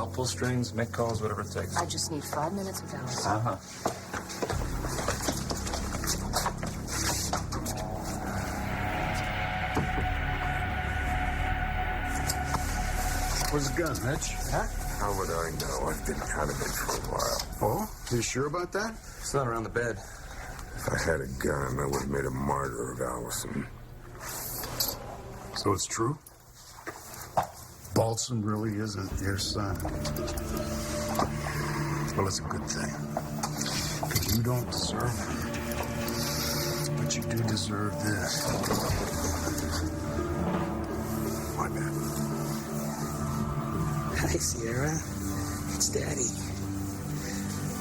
I'll pull strings, make calls, whatever it takes. I just need 5 minutes with Alice. Uh-huh. Where's the gun, Mitch? Huh? How would I know? I've been out of it for a while. Oh? You sure about that? It's not around the bed. If I had a gun, I would have made a martyr of Allison. So it's true? Baltzan really isn't your son. Well, it's a good thing. Because you don't deserve it. But you do deserve this. My bad. Hi, Sierra. It's Daddy.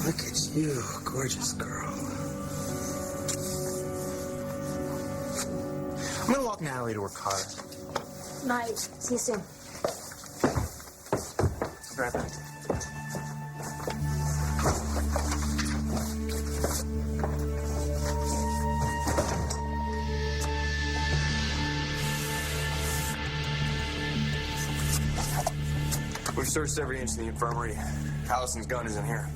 Look at you, gorgeous girl. I'm gonna walk Natalie to her car. Night. See you soon. Be right back. We've searched every inch of the infirmary. Allison's gun is in here.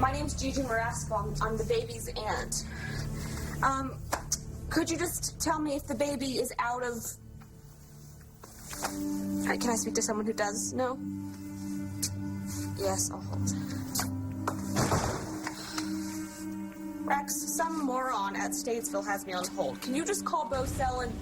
My name's Gigi Marasco. I'm the baby's aunt. Could you just tell me if the baby is out of... Can I speak to someone who does know? Yes, I'll hold. Rex, some moron at Statesville has me on hold. Can you just call Bocell and